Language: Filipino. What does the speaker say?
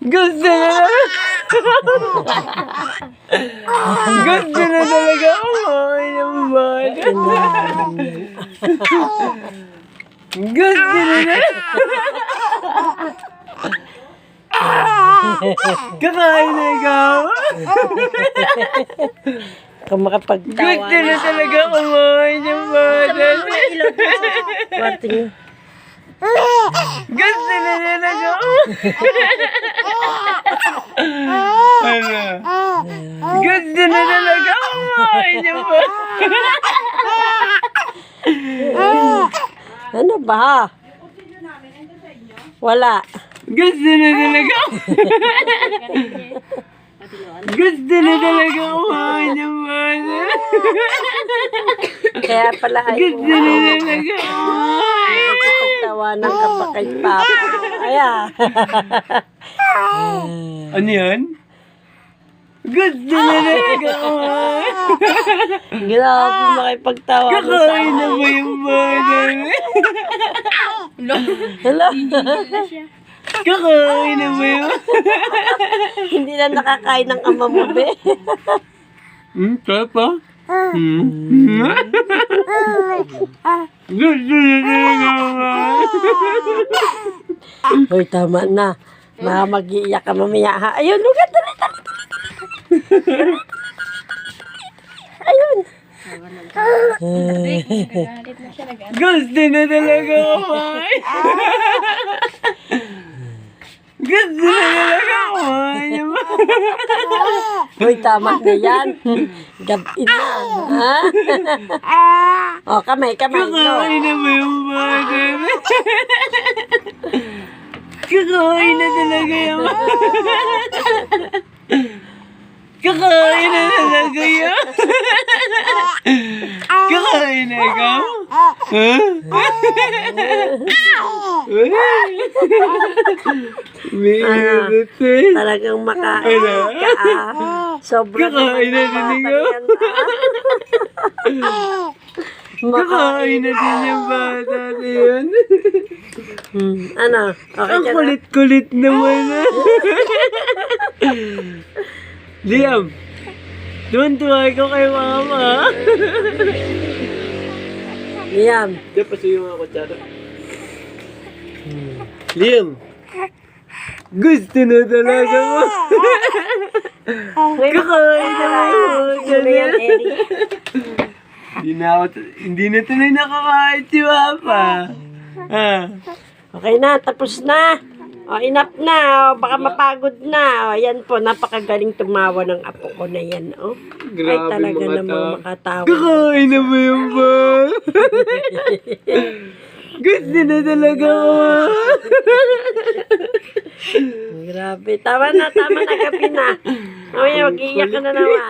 Gusto na. Gusto na talaga kumain ng bata. Gusto na. Kakain na ikaw. Kung makapagtawa. Gusto na talaga kumain ng bata. Kwarto niyo. Gusto na talaga. Ano? Gusto na talaga kumain ng bata. Ano ba? Wala. Gusto na talaga. Gusto na talaga kumain ng bata. Kaya pala ay Gusto na talaga kumain. pagtawanan ka pa kay Papa. Kaya. Ano yan? Gusto na talaga kumain. Grabe makipagtawanan sa Kakain na ba yung bata? Hala. Kakain na ba yun? Hindi na nakakain ng ama mo, be. Kaya pa? Gusto na talaga kumain. Hoy, tama na. Mag-iiyak ka mamaya, ha? Ayun, lugat, dali. Ayun. Gusto na talaga kumain. Gusto na talaga kumain. Hoy, tama na yan. Gabi na, ha? O, kamay, no. Kakain na ba yung bata? Kakain na talaga yung Kakain na talaga yun. Kakain na ikaw? Ha? May init eh. Talagang makain ka, sobrang Kakain na din ikaw. Kakain na din yung bata na yun. Ano? Okay Ang ka na? kulit-kulit naman ah. Liam, tuwan-tuwa ko kay mama. Liam. Diyan, pasuyo nga ako tsara. Liam, gusto na talaga mo. Kakain na mo. Siguro yan, Eric. Hindi na tuloy nakakain si Papa. Ah. Okay na, tapos na. O, enough na. O, baka mapagod na. O, yan po, napakagaling tumawa ng apo ko na yan. O. Ay, Grabe talaga mga namang tao. makatawa. Kakain na ba yung ba? Gusto na talaga ko. Grabe. Tama na, gabi na. Mamaya, mag-iiyak ka na naman.